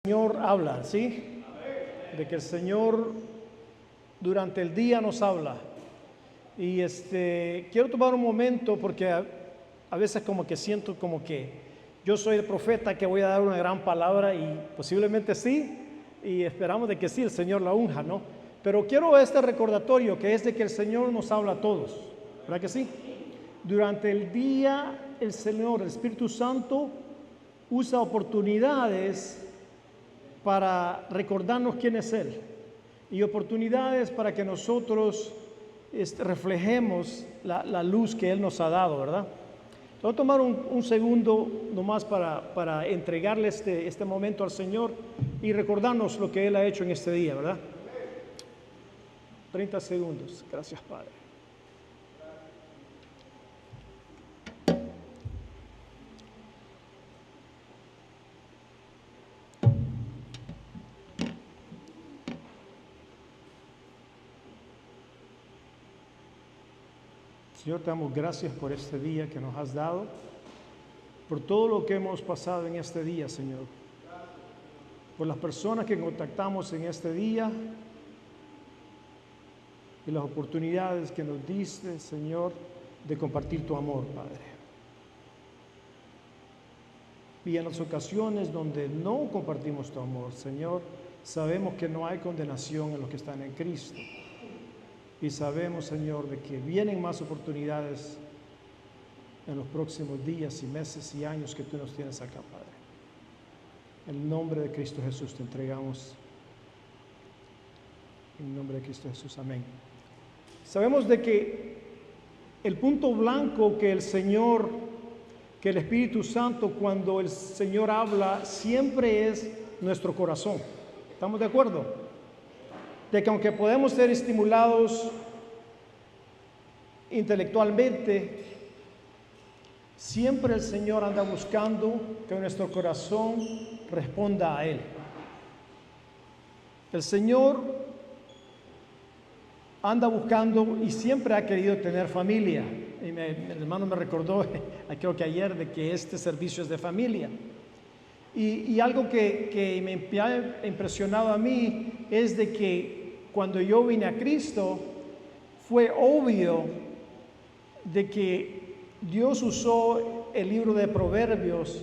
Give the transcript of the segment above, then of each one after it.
Señor habla, ¿sí? De que el Señor durante el día nos habla. Y quiero tomar un momento porque a veces como que siento como que yo soy el profeta que voy a dar una gran palabra y posiblemente sí, y esperamos de que sí, el Señor la unja, ¿no? Pero quiero este recordatorio que es de que el Señor nos habla a todos, ¿verdad que sí? Durante el día el Señor, el Espíritu Santo, usa oportunidades para recordarnos quién es Él y oportunidades para que nosotros reflejemos la luz que Él nos ha dado, ¿verdad? Voy a tomar un segundo nomás para entregarle este momento al Señor y recordarnos lo que Él ha hecho en este día, ¿verdad? 30 segundos. Gracias, Padre. Señor, te damos gracias por este día que nos has dado, por todo lo que hemos pasado en este día, Señor, por las personas que contactamos en este día y las oportunidades que nos diste, Señor, de compartir tu amor, Padre. Y en las ocasiones donde no compartimos tu amor, Señor, sabemos que no hay condenación en los que están en Cristo. Y sabemos, Señor, de que vienen más oportunidades en los próximos días y meses y años que tú nos tienes acá, Padre. En el nombre de Cristo Jesús te entregamos. En el nombre de Cristo Jesús, amén. Sabemos de que el punto blanco que el Espíritu Santo, cuando el Señor habla, siempre es nuestro corazón. ¿Estamos de acuerdo? De que aunque podemos ser estimulados intelectualmente, siempre el Señor anda buscando que nuestro corazón responda a Él. El Señor anda buscando y siempre ha querido tener familia. Y mi hermano me recordó, creo que ayer, de que este servicio es de familia. Y algo que me ha impresionado a mí es de que cuando yo vine a Cristo, fue obvio de que Dios usó el libro de Proverbios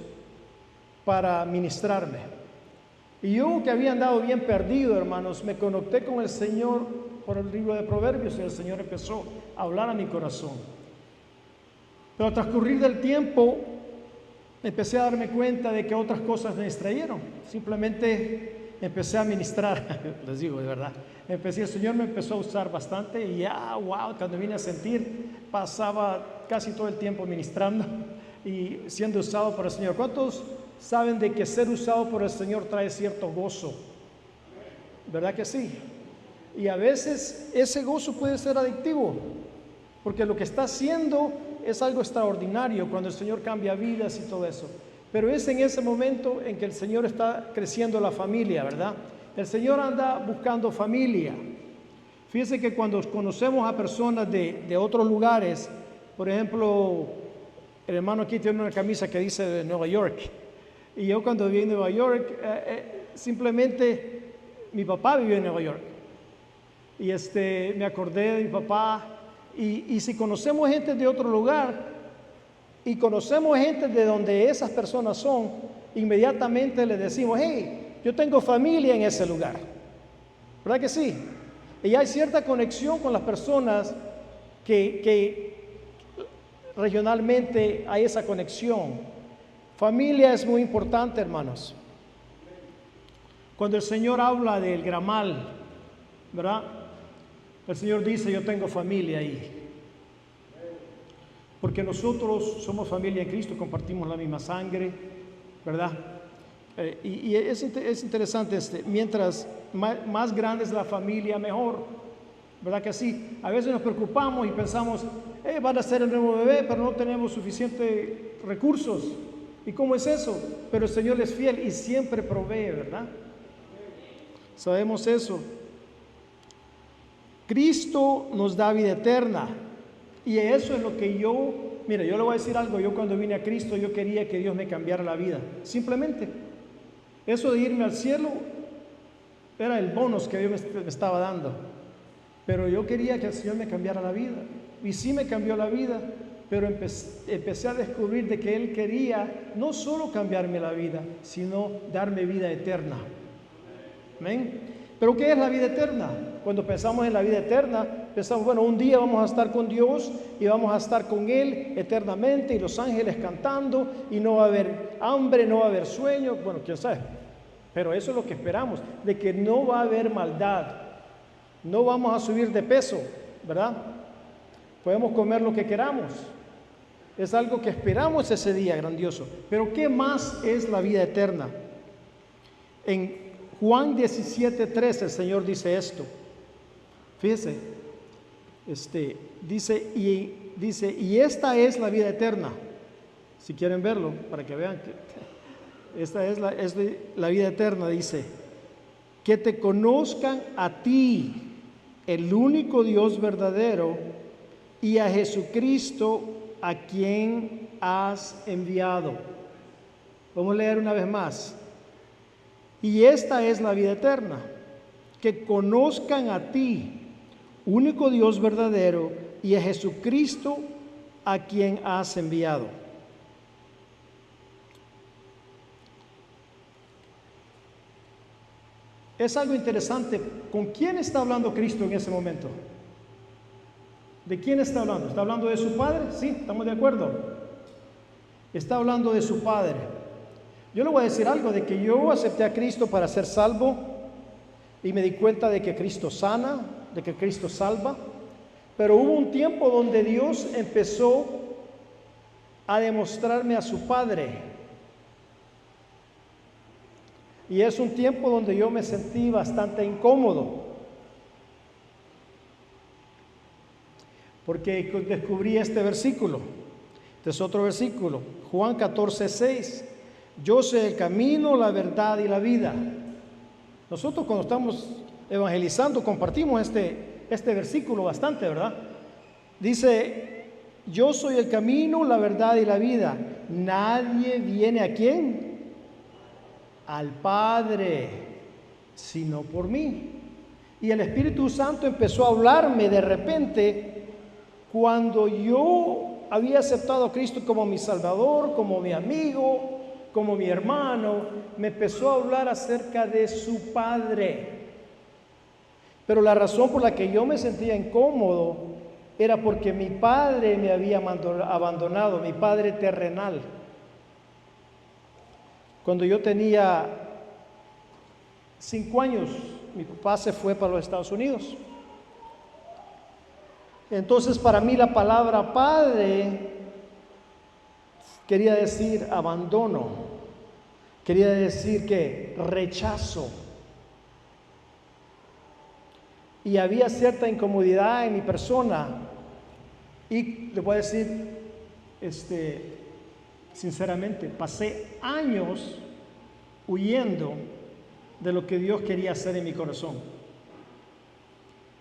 para ministrarme. Y yo, que había andado bien perdido, hermanos, me conecté con el Señor por el libro de Proverbios y el Señor empezó a hablar a mi corazón. Pero al transcurrir del tiempo, empecé a darme cuenta de que otras cosas me distrayeron. Simplemente empecé a ministrar, les digo de verdad. El Señor me empezó a usar bastante y wow, cuando vine a sentir, pasaba casi todo el tiempo ministrando y siendo usado por el Señor. ¿Cuántos saben de que ser usado por el Señor trae cierto gozo? ¿Verdad que sí? Y a veces ese gozo puede ser adictivo, porque lo que está haciendo es algo extraordinario cuando el Señor cambia vidas y todo eso. Pero es en ese momento en que el Señor está creciendo la familia, ¿verdad? El Señor anda buscando familia. Fíjense que cuando conocemos a personas de otros lugares, por ejemplo, el hermano aquí tiene una camisa que dice de Nueva York. Y yo cuando viví en Nueva York, simplemente mi papá vivió en Nueva York. Y me acordé de mi papá. Y si conocemos gente de otro lugar y conocemos gente de donde esas personas son, inmediatamente le decimos, hey, yo tengo familia en ese lugar. ¿Verdad que sí? Y hay cierta conexión con las personas que regionalmente hay esa conexión. Familia es muy importante, hermanos. Cuando el Señor habla del gramal, ¿verdad? El Señor dice, yo tengo familia ahí. Porque nosotros somos familia en Cristo, compartimos la misma sangre, ¿verdad? Y es interesante, mientras más grande es la familia, mejor, ¿verdad que sí? A veces nos preocupamos y pensamos, van a ser el nuevo bebé, pero no tenemos suficientes recursos. ¿Y cómo es eso? Pero el Señor es fiel y siempre provee, ¿verdad? Sabemos eso. Cristo nos da vida eterna. Y eso es lo que yo le voy a decir algo. Yo cuando vine a Cristo, yo quería que Dios me cambiara la vida. Simplemente. Eso de irme al cielo era el bonus que Dios me estaba dando. Pero yo quería que el Señor me cambiara la vida. Y sí me cambió la vida, pero empecé a descubrir de que Él quería no solo cambiarme la vida, sino darme vida eterna. ¿Amén? ¿Pero qué es la vida eterna? Cuando pensamos en la vida eterna, pensamos, bueno, un día vamos a estar con Dios y vamos a estar con Él eternamente y los ángeles cantando y no va a haber hambre, no va a haber sueño, bueno, quién sabe. Pero eso es lo que esperamos, de que no va a haber maldad, no vamos a subir de peso, ¿verdad? Podemos comer lo que queramos. Es algo que esperamos ese día grandioso. Pero ¿qué más es la vida eterna? En Juan 17:3 el Señor dice esto. Fíjese, dice, y esta es la vida eterna. Si quieren verlo, para que vean que esta es la vida eterna, dice, que te conozcan a ti, el único Dios verdadero, y a Jesucristo, a quien has enviado. Vamos a leer una vez más. Y esta es la vida eterna, que conozcan a ti, único Dios verdadero, y a Jesucristo, a quien has enviado. Es algo interesante. ¿Con quién está hablando Cristo en ese momento? ¿De quién está hablando? ¿Está hablando de su Padre? Sí, estamos de acuerdo. Está hablando de su Padre. Yo le voy a decir algo, de que yo acepté a Cristo para ser salvo y me di cuenta de que Cristo sana, de que Cristo salva, pero hubo un tiempo donde Dios empezó a demostrarme a su Padre. Y es un tiempo donde yo me sentí bastante incómodo, porque descubrí este versículo. Este es otro versículo, Juan 14:6. Yo soy el camino, la verdad y la vida. Nosotros cuando estamos evangelizando compartimos este versículo bastante, ¿verdad? Dice, yo soy el camino, la verdad y la vida. Nadie viene ¿a quién? Al Padre, sino por mí. Y el Espíritu Santo empezó a hablarme de repente cuando yo había aceptado a Cristo como mi Salvador, como mi amigo, como mi hermano. Me empezó a hablar acerca de su Padre. Pero la razón por la que yo me sentía incómodo era porque mi padre me había abandonado, mi padre terrenal. Cuando yo tenía 5 años, mi papá se fue para los Estados Unidos. Entonces, para mí la palabra padre quería decir abandono, quería decir que rechazo. Y había cierta incomodidad en mi persona. Y le voy a decir, sinceramente, pasé años huyendo de lo que Dios quería hacer en mi corazón.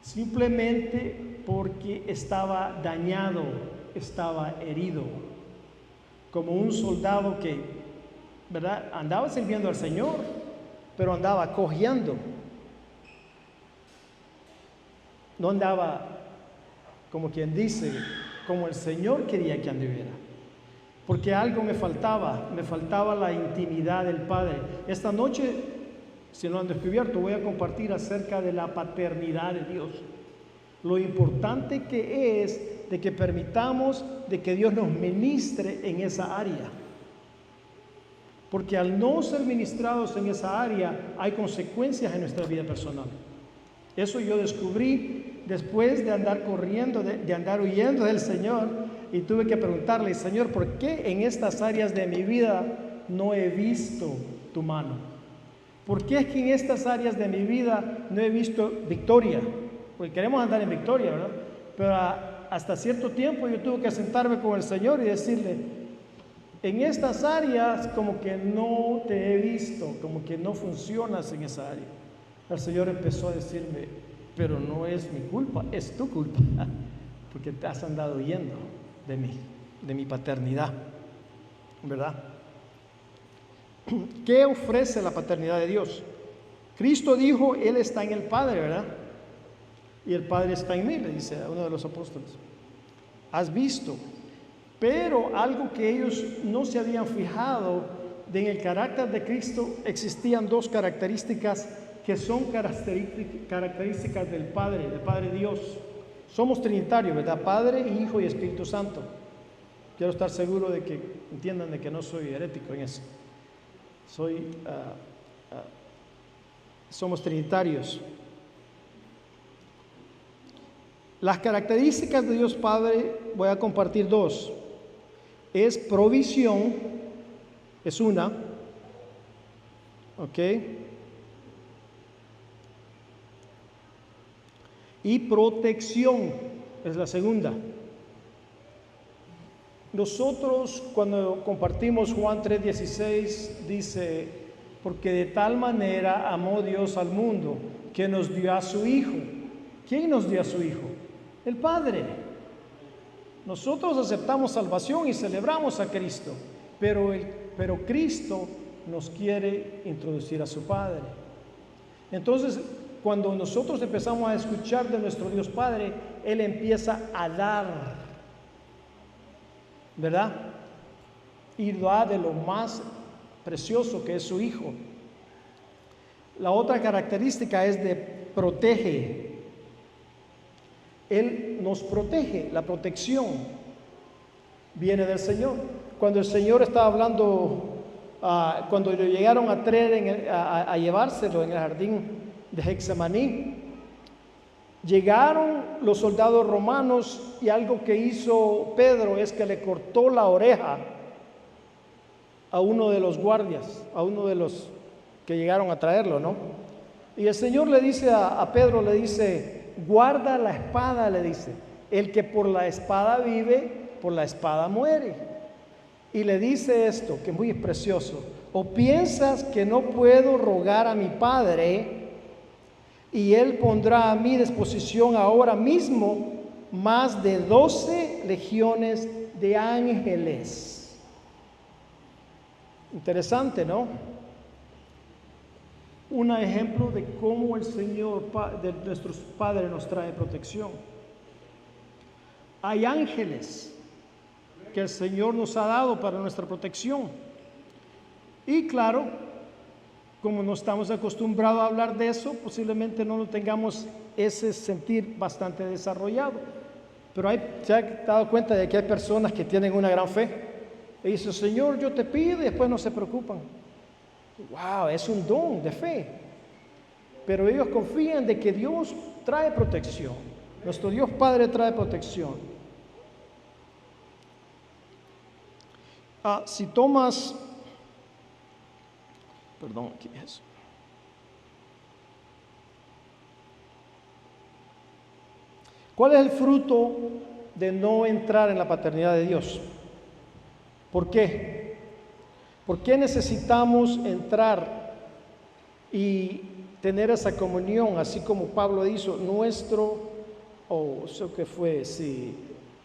Simplemente porque estaba dañado, estaba herido. Como un soldado que, ¿verdad?, andaba sirviendo al Señor, pero andaba cojeando. No andaba, como quien dice, como el Señor quería que anduviera. Porque algo me faltaba la intimidad del Padre. Esta noche, si no han descubierto, voy a compartir acerca de la paternidad de Dios. Lo importante que es de que permitamos de que Dios nos ministre en esa área. Porque al no ser ministrados en esa área, hay consecuencias en nuestra vida personal. Eso yo descubrí después de andar corriendo, de andar huyendo del Señor, y tuve que preguntarle, Señor, ¿por qué en estas áreas de mi vida no he visto tu mano? ¿Por qué es que en estas áreas de mi vida no he visto victoria? Porque queremos andar en victoria, ¿verdad? Pero hasta cierto tiempo yo tuve que sentarme con el Señor y decirle, en estas áreas como que no te he visto, como que no funcionas en esa área. El Señor empezó a decirme, pero no es mi culpa, es tu culpa, porque te has andado huyendo de mi paternidad, ¿verdad? ¿Qué ofrece la paternidad de Dios? Cristo dijo, Él está en el Padre, ¿verdad? Y el Padre está en mí, le dice a uno de los apóstoles. Has visto. Pero algo que ellos no se habían fijado, en el carácter de Cristo existían dos características que son características del Padre Dios. Somos trinitarios, ¿verdad? Padre, Hijo y Espíritu Santo. Quiero estar seguro de que entiendan de que no soy herético en eso. Somos trinitarios. Las características de Dios Padre, voy a compartir dos. Es provisión, es una, ¿ok? Y protección, es la segunda. Nosotros cuando compartimos Juan 3:16 dice, porque de tal manera amó Dios al mundo que nos dio a su Hijo. ¿Quién nos dio a su Hijo? El Padre. Nosotros aceptamos salvación y celebramos a Cristo, pero Cristo nos quiere introducir a su Padre. Entonces, cuando nosotros empezamos a escuchar de nuestro Dios Padre, Él empieza a dar, ¿verdad? Y da de lo más precioso que es su Hijo. La otra característica es de protege. Él nos protege, la protección viene del Señor. Cuando el Señor estaba hablando, cuando lo llegaron a traer a llevárselo en el jardín de Getsemaní, llegaron los soldados romanos y algo que hizo Pedro es que le cortó la oreja a uno de los guardias, a uno de los que llegaron a traerlo, ¿no? Y el Señor le dice a Pedro, le dice, guarda la espada, le dice, el que por la espada vive, por la espada muere. Y le dice esto, que es muy precioso, o piensas que no puedo rogar a mi Padre y Él pondrá a mi disposición ahora mismo más de 12 legiones de ángeles. Interesante, ¿no? Un ejemplo de cómo el Señor, de nuestros padres, nos trae protección. Hay ángeles que el Señor nos ha dado para nuestra protección. Y claro, como no estamos acostumbrados a hablar de eso, posiblemente no lo tengamos ese sentir bastante desarrollado. Pero se ha dado cuenta de que hay personas que tienen una gran fe. Y dicen, Señor, yo te pido, y después no se preocupan. Wow, es un don de fe. Pero ellos confían de que Dios trae protección. Nuestro Dios Padre trae protección. Si tomas, perdón, ¿qué es? ¿Cuál es el fruto de no entrar en la paternidad de Dios? ¿Por qué? ¿Por qué necesitamos entrar y tener esa comunión, así como Pablo hizo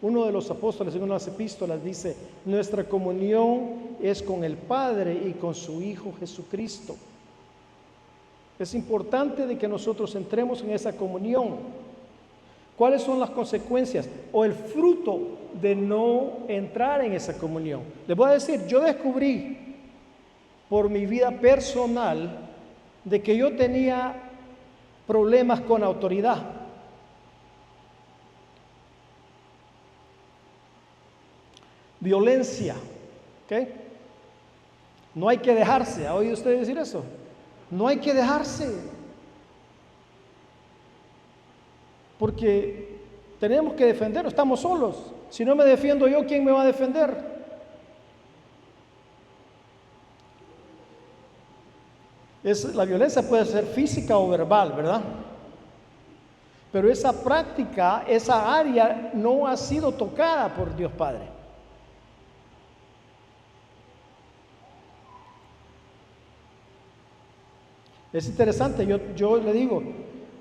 uno de los apóstoles en unas epístolas dice, nuestra comunión es con el Padre y con su Hijo Jesucristo? Es importante de que nosotros entremos en esa comunión. ¿Cuáles son las consecuencias o el fruto de no entrar en esa comunión? Les voy a decir, yo descubrí por mi vida personal de que yo tenía problemas con autoridad. Violencia, ¿ok? No hay que dejarse. ¿Ha oído usted decir eso? No hay que dejarse. Porque tenemos que defendernos, estamos solos. Si no me defiendo yo, ¿quién me va a defender? La violencia puede ser física o verbal, ¿verdad? Pero esa práctica, esa área no ha sido tocada por Dios Padre. Es interesante, yo le digo,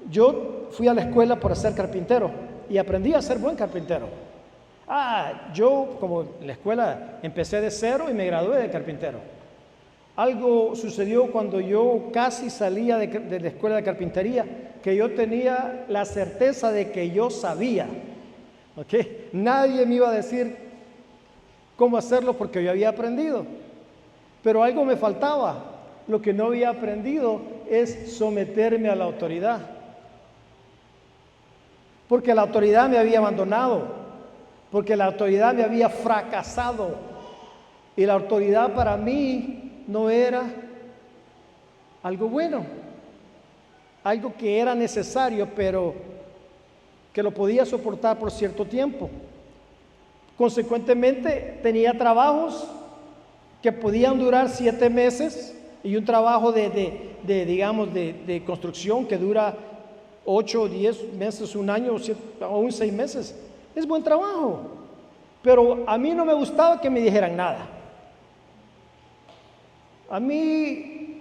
yo fui a la escuela para ser carpintero y aprendí a ser buen carpintero. Yo como en la escuela empecé de cero y me gradué de carpintero. Algo sucedió cuando yo casi salía de la escuela de carpintería, que yo tenía la certeza de que yo sabía. ¿Ok? Nadie me iba a decir cómo hacerlo porque yo había aprendido. Pero algo me faltaba. Lo que no había aprendido es someterme a la autoridad. Porque la autoridad me había abandonado. Porque la autoridad me había fracasado. Y la autoridad para mí no era algo bueno, algo que era necesario, pero que lo podía soportar por cierto tiempo. Consecuentemente, tenía trabajos que podían durar 7 meses y un trabajo de construcción que dura 8 o 10 meses, un año o aún 6 meses. Es buen trabajo, pero a mí no me gustaba que me dijeran nada. A mí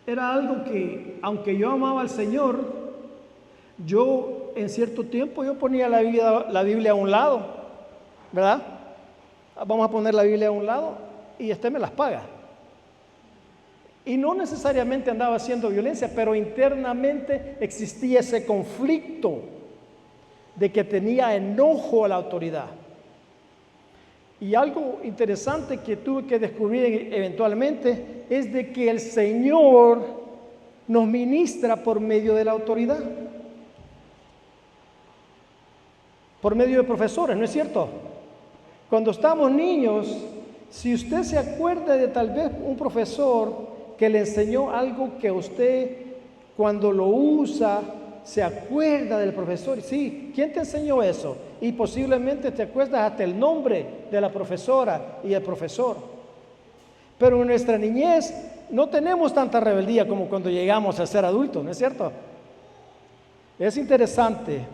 era algo que, aunque yo amaba al Señor, yo en cierto tiempo yo ponía la Biblia a un lado, ¿verdad? Vamos a poner la Biblia a un lado y este me las paga. Y no necesariamente andaba haciendo violencia, pero internamente existía ese conflicto de que tenía enojo a la autoridad. Y algo interesante que tuve que descubrir eventualmente es de que el Señor nos ministra por medio de la autoridad, por medio de profesores, ¿no es cierto? Cuando estamos niños, si usted se acuerda de tal vez un profesor que le enseñó algo que usted cuando lo usa se acuerda del profesor. Sí, ¿quién te enseñó eso? Y posiblemente te acuerdas hasta el nombre de la profesora y el profesor. Pero en nuestra niñez no tenemos tanta rebeldía como cuando llegamos a ser adultos, ¿no es cierto? Es interesante.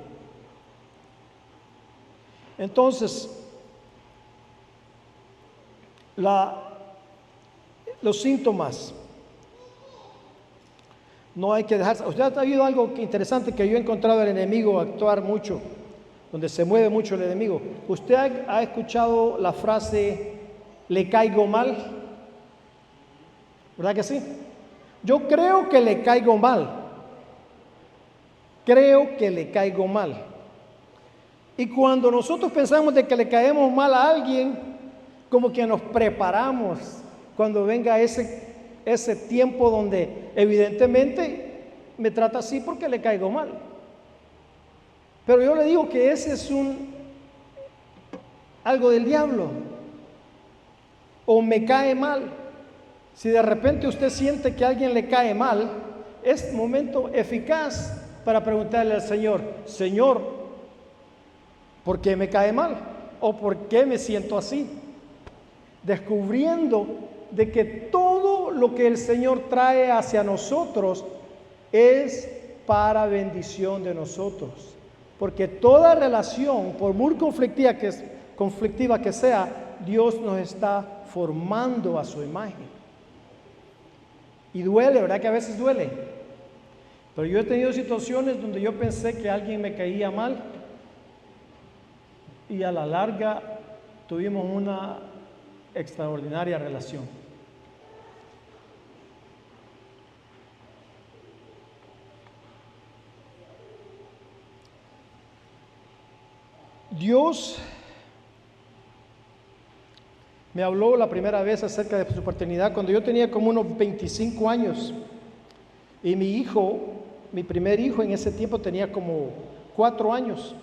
Entonces, los síntomas. No hay que dejarse. Usted ha oído algo interesante que yo he encontrado al enemigo actuar mucho, donde se mueve mucho el enemigo. ¿Usted ha escuchado la frase, le caigo mal? ¿Verdad que sí? Yo creo que le caigo mal. Creo que le caigo mal. Y cuando nosotros pensamos de que le caemos mal a alguien, como que nos preparamos cuando venga ese tiempo donde evidentemente me trata así porque le caigo mal. Pero yo le digo que ese es algo del diablo. O me cae mal. Si de repente usted siente que a alguien le cae mal, es momento eficaz para preguntarle al Señor, Señor, ¿por qué me cae mal? ¿O por qué me siento así? Descubriendo de que todo lo que el Señor trae hacia nosotros es para bendición de nosotros. Porque toda relación, por muy conflictiva que sea, Dios nos está formando a su imagen. Y duele, ¿verdad que a veces duele? Pero yo he tenido situaciones donde yo pensé que alguien me caía mal y a la larga tuvimos una extraordinaria relación. Dios me habló la primera vez acerca de su paternidad cuando yo tenía como unos 25 años y mi primer hijo en ese tiempo tenía como 4 años.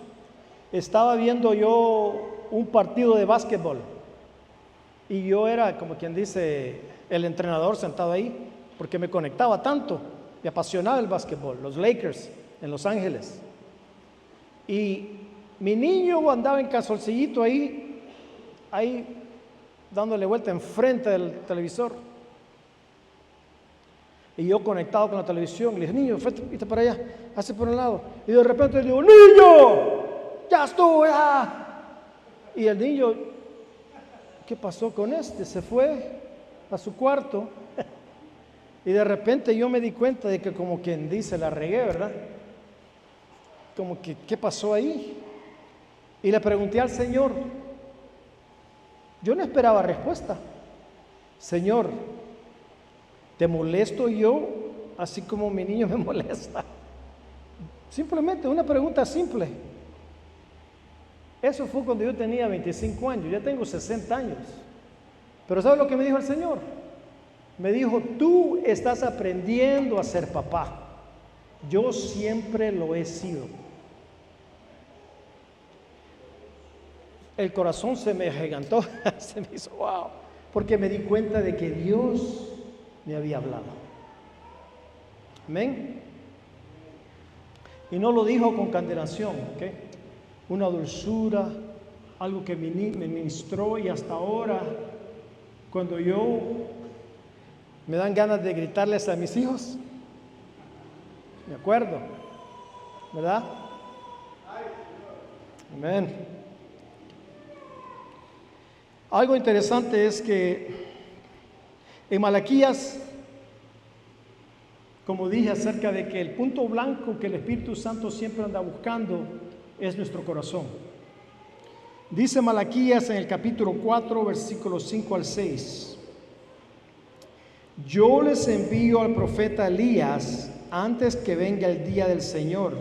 Estaba viendo yo un partido de básquetbol y yo era, como quien dice, el entrenador sentado ahí porque me conectaba tanto, me apasionaba el básquetbol, los Lakers en Los Ángeles. Y mi niño andaba en calzoncillito ahí dándole vuelta enfrente del televisor. Y yo conectado con la televisión, le dije, niño, vete para allá, hace por un lado. Y de repente le digo, niño, ya estuvo, ya. Y el niño, ¿qué pasó con este? Se fue a su cuarto. Y de repente yo me di cuenta de que, como quien dice, la regué, ¿verdad? Como que, ¿qué pasó ahí? Y le pregunté al Señor. Yo no esperaba respuesta. Señor, ¿te molesto yo así como mi niño me molesta? Simplemente una pregunta simple. Eso fue cuando yo tenía 25 años, ya tengo 60 años. Pero ¿sabe lo que me dijo el Señor? Me dijo, tú estás aprendiendo a ser papá. Yo siempre lo he sido. El corazón se me agigantó, se me hizo wow, porque me di cuenta de que Dios me había hablado. Amén. Y no lo dijo con condenación, ¿ok? Una dulzura, algo que me ministró, y hasta ahora, cuando yo me dan ganas de gritarles a mis hijos, me acuerdo, ¿verdad? Amén. Algo interesante es que en Malaquías, como dije acerca de que el punto blanco que el Espíritu Santo siempre anda buscando es nuestro corazón. Dice Malaquías en el capítulo 4, versículos 5 al 6. Yo les envío al profeta Elías antes que venga el día del Señor,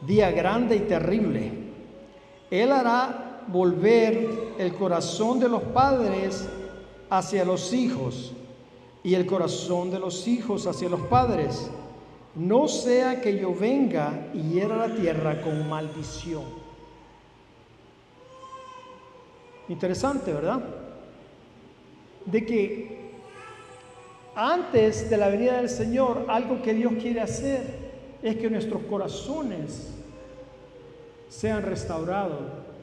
día grande y terrible. Él hará volver el corazón de los padres hacia los hijos y el corazón de los hijos hacia los padres, no sea que yo venga y hiera la tierra con maldición. Interesante, ¿verdad? De que antes de la venida del Señor, algo que Dios quiere hacer es que nuestros corazones sean restaurados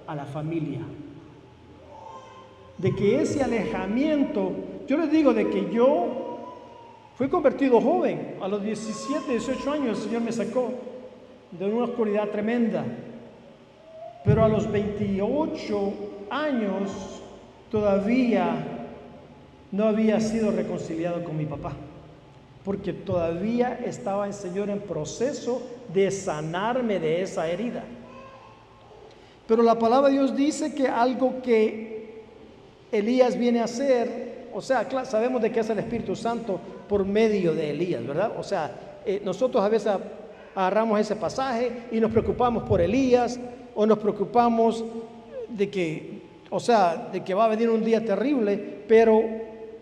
a la familia. De que ese alejamiento, yo les digo de que yo fui convertido joven, a los 17, 18 años el Señor me sacó de una oscuridad tremenda, pero a los 28 años todavía no había sido reconciliado con mi papá, porque todavía estaba el Señor en proceso de sanarme de esa herida. Pero la palabra de Dios dice que algo que Elías viene a hacer, o sea, sabemos de que es el Espíritu Santo por medio de Elías, ¿verdad? O sea, nosotros a veces agarramos ese pasaje y nos preocupamos por Elías, o nos preocupamos de que, o sea, de que va a venir un día terrible, pero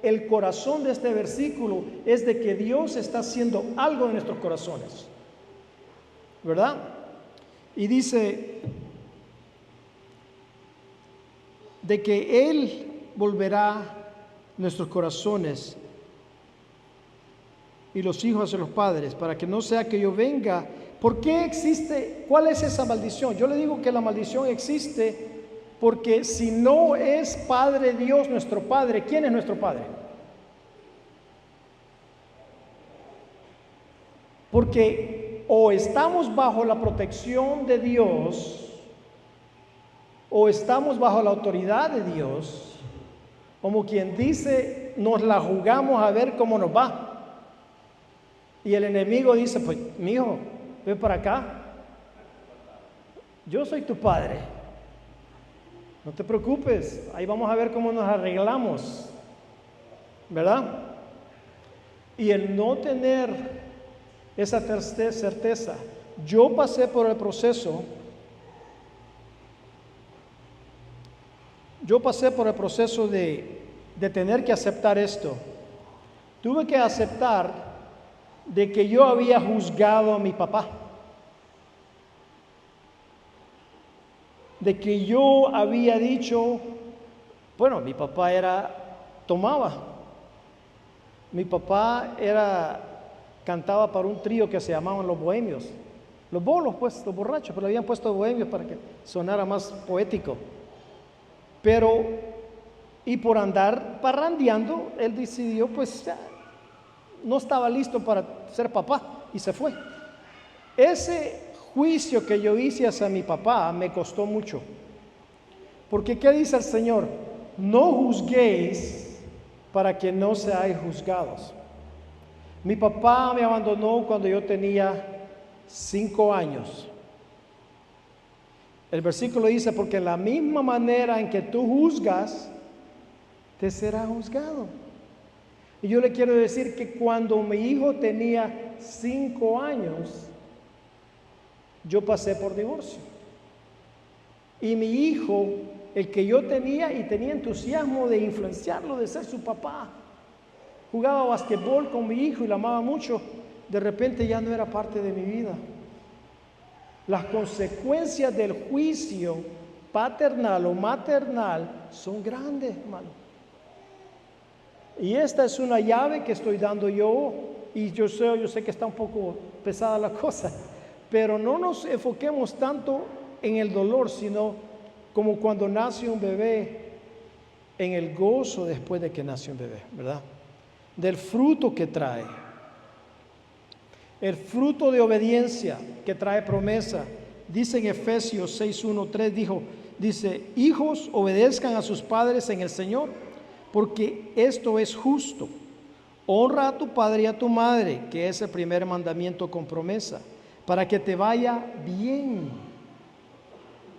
el corazón de este versículo es de que Dios está haciendo algo en nuestros corazones, ¿verdad? Y dice de que Él volverá nuestros corazones y los hijos hacia los padres, para que no sea que yo venga. ¿Por qué existe? ¿Cuál es esa maldición? Yo le digo que la maldición existe porque si no es Padre Dios nuestro Padre, ¿quién es nuestro Padre? Porque o estamos bajo la protección de Dios, o estamos bajo la autoridad de Dios, como quien dice, nos la jugamos a ver cómo nos va. Y el enemigo dice, pues, mijo, ven para acá. Yo soy tu padre. No te preocupes, ahí vamos a ver cómo nos arreglamos, ¿verdad? Y el no tener esa certeza, yo pasé por el proceso. Yo pasé por el proceso de tener que aceptar esto. Tuve que aceptar de que yo había juzgado a mi papá. De que yo había dicho, bueno, mi papá tomaba. Mi papá cantaba para un trío que se llamaban Los Bohemios. Los bolos, pues, los borrachos, pero le habían puesto bohemios para que sonara más poético. Pero, y por andar parrandeando, él decidió, pues, no estaba listo para ser papá y se fue. Ese juicio que yo hice hacia mi papá me costó mucho. Porque, ¿qué dice el Señor? No juzguéis para que no seáis juzgados. Mi papá me abandonó cuando yo tenía 5 años. El versículo dice, porque en la misma manera en que tú juzgas, te será juzgado. Y yo le quiero decir que cuando mi hijo tenía 5 años, yo pasé por divorcio. Y mi hijo, el que yo tenía y tenía entusiasmo de influenciarlo, de ser su papá, jugaba basquetbol con mi hijo y lo amaba mucho, de repente ya no era parte de mi vida. Las consecuencias del juicio paternal o maternal son grandes, hermano. Y esta es una llave que estoy dando yo, y yo sé que está un poco pesada la cosa, pero no nos enfoquemos tanto en el dolor, sino como cuando nace un bebé, en el gozo después de que nace un bebé, ¿verdad? Del fruto que trae. El fruto de obediencia que trae promesa. Dice en Efesios 6:1-3, dice, hijos, obedezcan a sus padres en el Señor, porque esto es justo. Honra a tu padre y a tu madre, que es el primer mandamiento con promesa, para que te vaya bien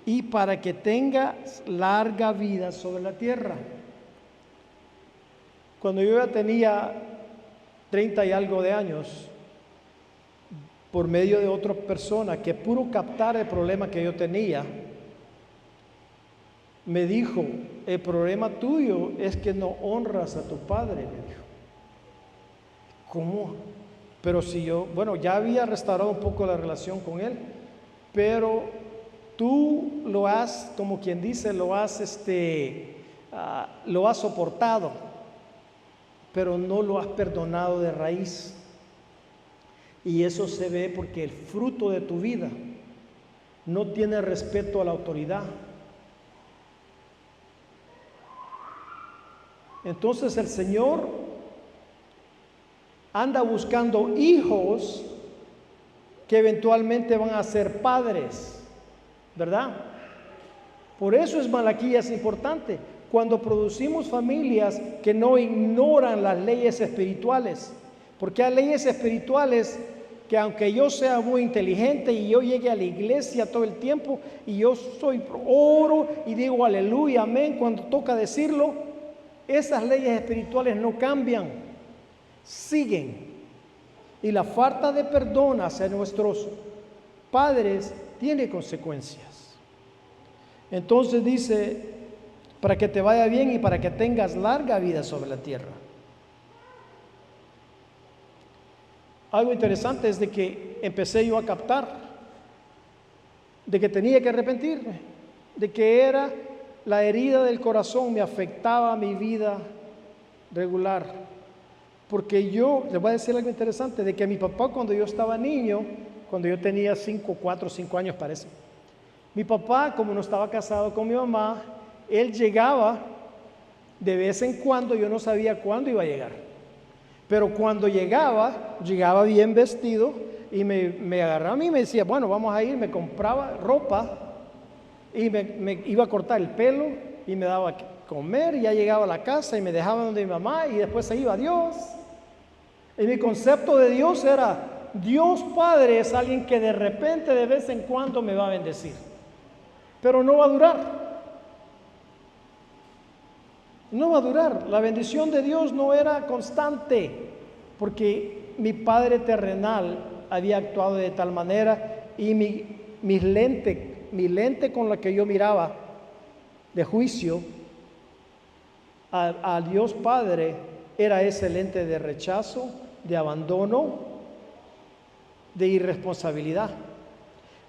y para que tengas larga vida sobre la tierra. Cuando yo ya tenía 30 y algo de años, por medio de otra persona que pudo captar el problema que yo tenía, me dijo, el problema tuyo es que no honras a tu padre, me dijo. ¿Cómo? Pero si yo, ya había restaurado un poco la relación con él, pero tú lo has, como quien dice, lo has soportado, pero no lo has perdonado de raíz. Y eso se ve porque el fruto de tu vida no tiene respeto a la autoridad. Entonces el Señor anda buscando hijos que eventualmente van a ser padres, ¿verdad? Por eso es Malaquías importante. Cuando producimos familias que no ignoran las leyes espirituales, porque hay leyes espirituales que aunque yo sea muy inteligente y yo llegue a la iglesia todo el tiempo y yo oro y digo aleluya, amén, cuando toca decirlo, esas leyes espirituales no cambian, siguen. Y la falta de perdón hacia nuestros padres tiene consecuencias. Entonces dice, para que te vaya bien y para que tengas larga vida sobre la tierra. Algo interesante es de que empecé yo a captar de que tenía que arrepentirme, de que era la herida del corazón, me afectaba mi vida regular. Porque yo, les voy a decir algo interesante, de que mi papá cuando yo estaba niño, cuando yo tenía 4 o 5 años parece, mi papá, como no estaba casado con mi mamá, él llegaba de vez en cuando, yo no sabía cuándo iba a llegar. Pero cuando llegaba bien vestido y me agarraba a mí y me decía, bueno, vamos a ir, me compraba ropa y me iba a cortar el pelo y me daba a comer y ya llegaba a la casa y me dejaba donde mi mamá y después se iba a Dios. Y mi concepto de Dios era, Dios Padre es alguien que de repente, de vez en cuando me va a bendecir, pero no va a durar. No va a durar. La bendición de Dios no era constante, porque mi Padre terrenal había actuado de tal manera y mi lente con la que yo miraba de juicio a Dios Padre era ese lente de rechazo, de abandono, de irresponsabilidad.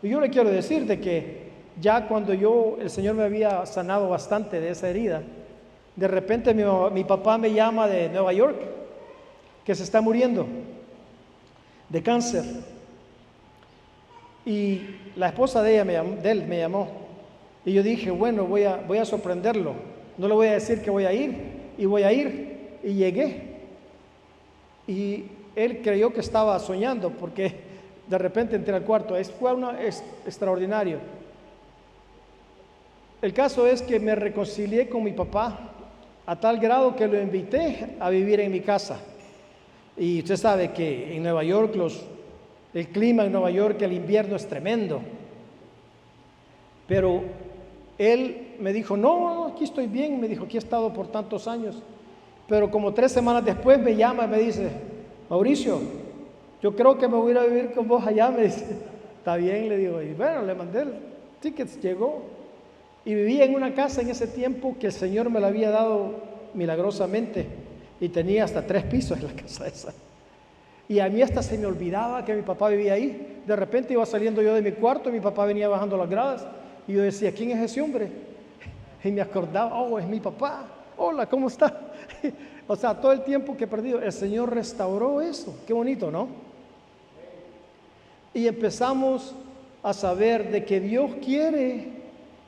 Y yo le quiero decir de que ya cuando el Señor me había sanado bastante de esa herida, de repente mi papá me llama de Nueva York, que se está muriendo de cáncer. Y la esposa de él me llamó. Y yo dije, bueno, voy a sorprenderlo. No le voy a decir que voy a ir. Y voy a ir. Y llegué. Y él creyó que estaba soñando, porque de repente entré al cuarto. Fue extraordinario. El caso es que me reconcilié con mi papá a tal grado que lo invité a vivir en mi casa. Y usted sabe que en Nueva York el clima en Nueva York, el invierno es tremendo. Pero él me dijo, no, aquí estoy bien. Me dijo, aquí he estado por tantos años. Pero como 3 semanas después me llama y me dice, Mauricio, yo creo que me voy a ir a vivir con vos allá, me dice. Está bien, le digo. Y bueno, le mandé el ticket, llegó. Y vivía en una casa en ese tiempo que el Señor me la había dado milagrosamente. Y tenía hasta 3 pisos en la casa esa. Y a mí hasta se me olvidaba que mi papá vivía ahí. De repente iba saliendo yo de mi cuarto y mi papá venía bajando las gradas. Y yo decía, ¿quién es ese hombre? Y me acordaba, oh, es mi papá. Hola, ¿cómo está? O sea, todo el tiempo que he perdido, el Señor restauró eso. Qué bonito, ¿no? Y empezamos a saber de que Dios quiere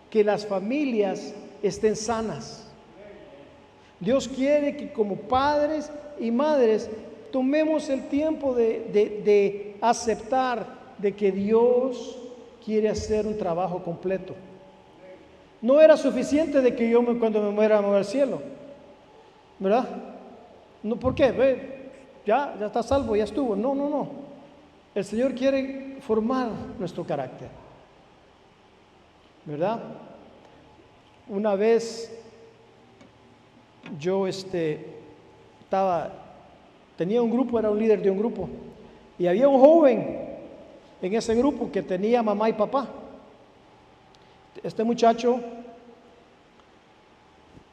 que las familias estén sanas. Dios quiere que como padres y madres tomemos el tiempo de aceptar de que Dios quiere hacer un trabajo completo. No era suficiente de que yo cuando me muera me voy al cielo, ¿verdad? No, ¿por qué? Ya está salvo, ya estuvo. No. El Señor quiere formar nuestro carácter, ¿verdad? Una vez yo tenía un grupo, era un líder de un grupo, y había un joven en ese grupo que tenía mamá y papá. Este muchacho,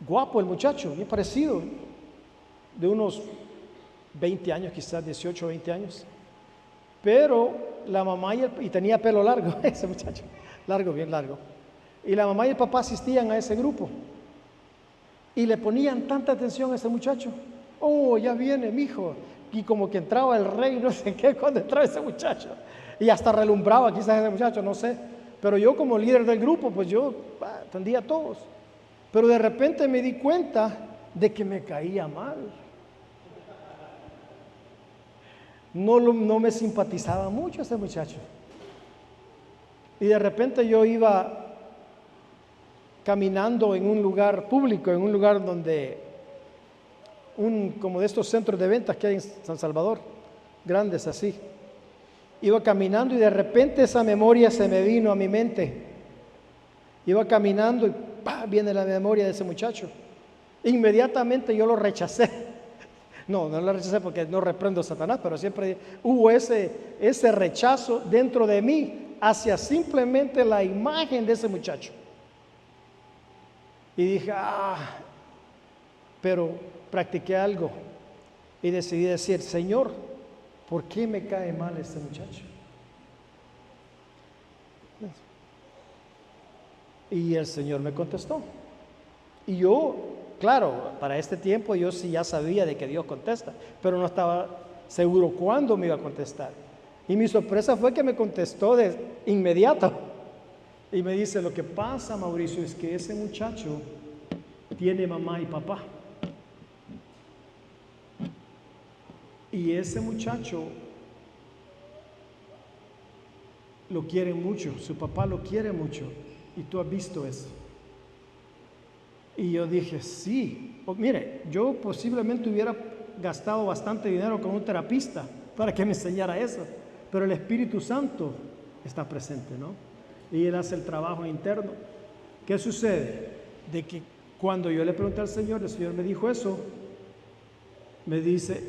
guapo el muchacho, bien parecido, de unos 20 años, quizás 18 o 20 años, pero la mamá y tenía pelo largo, ese muchacho, largo, bien largo, y la mamá y el papá asistían a ese grupo, y le ponían tanta atención a ese muchacho. Oh, ya viene mi hijo, y como que entraba el rey, no sé qué, cuando entraba ese muchacho, y hasta relumbraba quizás ese muchacho, no sé. Pero yo como líder del grupo, pues yo atendía a todos. Pero de repente me di cuenta de que me caía mal. No me simpatizaba mucho ese muchacho. Y de repente yo iba caminando en un lugar público, en un lugar donde, como de estos centros de ventas que hay en San Salvador, grandes así. Iba caminando y de repente esa memoria se me vino a mi mente. Iba caminando y viene la memoria de ese muchacho. Inmediatamente yo lo rechacé. No lo rechacé porque no reprendo a Satanás, pero siempre hubo ese rechazo dentro de mí hacia simplemente la imagen de ese muchacho. Y dije, pero practiqué algo y decidí decir, Señor, ¿por qué me cae mal este muchacho? Y el Señor me contestó. Y yo, claro, para este tiempo yo sí ya sabía de que Dios contesta, pero no estaba seguro cuándo me iba a contestar. Y mi sorpresa fue que me contestó de inmediato. Y me dice, lo que pasa, Mauricio, es que ese muchacho tiene mamá y papá. Y ese muchacho lo quiere mucho, su papá lo quiere mucho, y tú has visto eso. Y yo dije, sí, mire, yo posiblemente hubiera gastado bastante dinero con un terapista para que me enseñara eso, pero el Espíritu Santo está presente, ¿no? Y Él hace el trabajo interno. ¿Qué sucede? De que cuando yo le pregunté al Señor, el Señor me dijo eso, me dice,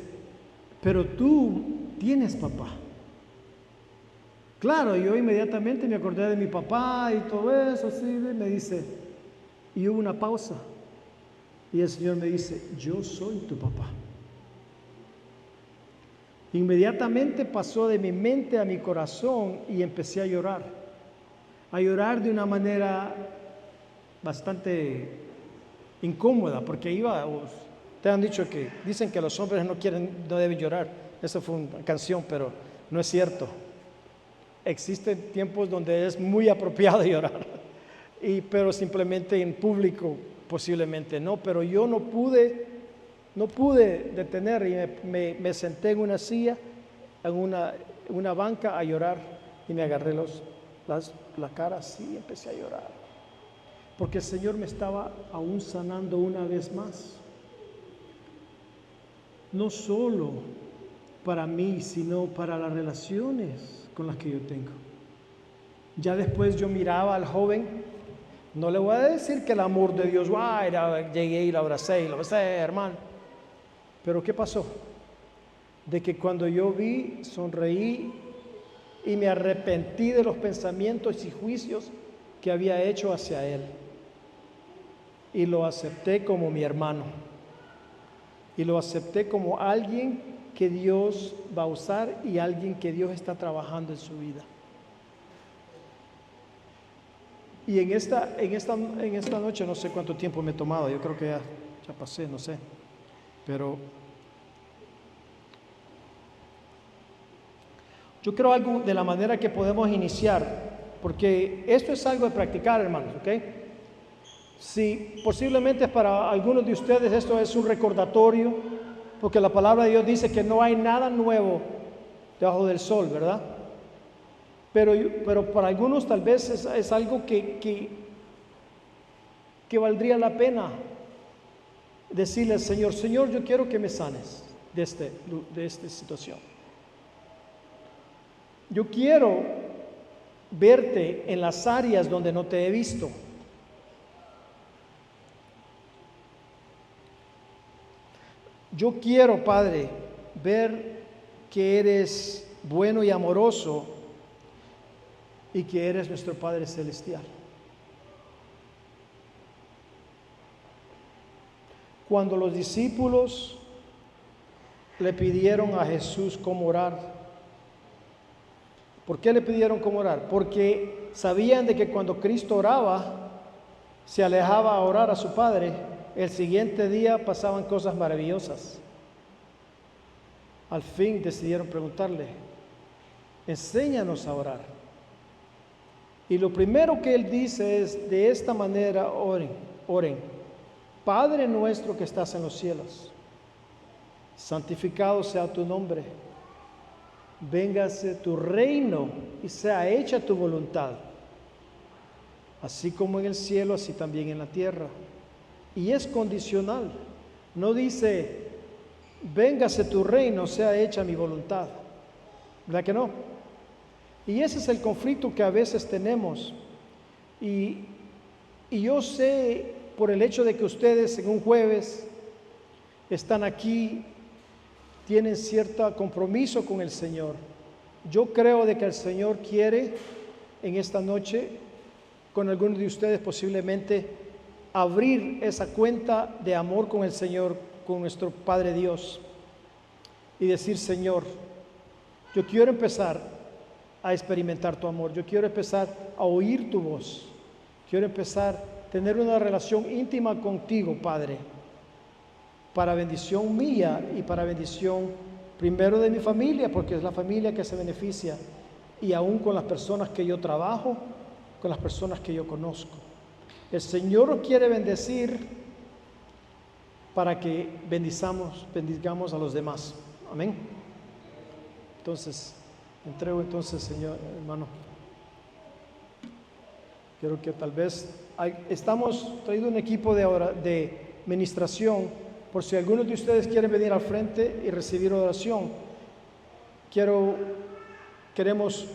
pero tú tienes papá. Claro, yo inmediatamente me acordé de mi papá y todo eso, así, me dice, y hubo una pausa. Y el Señor me dice, yo soy tu papá. Inmediatamente pasó de mi mente a mi corazón y empecé a llorar de una manera bastante incómoda, porque te han dicho que dicen que los hombres no deben llorar. Esa fue una canción, pero no es cierto. Existen tiempos donde es muy apropiado llorar, pero simplemente en público posiblemente no. Pero yo no pude detener y me senté en una silla, en una banca a llorar y me agarré la cara así y empecé a llorar. Porque el Señor me estaba aún sanando una vez más. No solo para mí, sino para las relaciones con las que yo tengo. Ya después yo miraba al joven, no le voy a decir que el amor de Dios, llegué y lo abracé, hermano. Pero ¿qué pasó? De que cuando yo vi, sonreí y me arrepentí de los pensamientos y juicios que había hecho hacia él. Y lo acepté como mi hermano. Y lo acepté como alguien que Dios va a usar y alguien que Dios está trabajando en su vida. Y en esta noche, no sé cuánto tiempo me he tomado, yo creo que ya pasé, no sé. Pero yo creo algo de la manera que podemos iniciar, porque esto es algo de practicar, hermanos, ¿ok? Si posiblemente para algunos de ustedes esto es un recordatorio, porque la palabra de Dios dice que no hay nada nuevo debajo del sol, ¿verdad? Pero para algunos tal vez es algo que valdría la pena decirle al Señor: Señor, yo quiero que me sanes de esta situación. Yo quiero verte en las áreas donde no te he visto. Yo quiero, Padre, ver que eres bueno y amoroso y que eres nuestro Padre Celestial. Cuando los discípulos le pidieron a Jesús cómo orar, ¿por qué le pidieron cómo orar? Porque sabían de que cuando Cristo oraba, se alejaba a orar a su Padre, el siguiente día pasaban cosas maravillosas. Al fin decidieron preguntarle: enséñanos a orar. Y lo primero que él dice es: de esta manera oren. Padre nuestro que estás en los cielos, santificado sea tu nombre. Véngase tu reino y sea hecha tu voluntad, así como en el cielo, así también en la tierra. Y es condicional. No dice: véngase tu reino, sea hecha mi voluntad. ¿Verdad que no? Y ese es el conflicto que a veces tenemos. Y yo sé, por el hecho de que ustedes en un jueves están aquí, tienen cierto compromiso con el Señor. Yo creo de que el Señor quiere en esta noche, con algunos de ustedes posiblemente, abrir esa cuenta de amor con el Señor, con nuestro Padre Dios, y decir: Señor, yo quiero empezar a experimentar tu amor, yo quiero empezar a oír tu voz, quiero empezar a tener una relación íntima contigo, Padre, para bendición mía y para bendición primero de mi familia, porque es la familia que se beneficia, y aún con las personas que yo trabajo, con las personas que yo conozco. El Señor quiere bendecir para que bendigamos a los demás. Amén. Entonces, entrego Señor, hermano. Quiero que tal vez estamos trayendo un equipo de ministración, por si algunos de ustedes quieren venir al frente y recibir oración. Queremos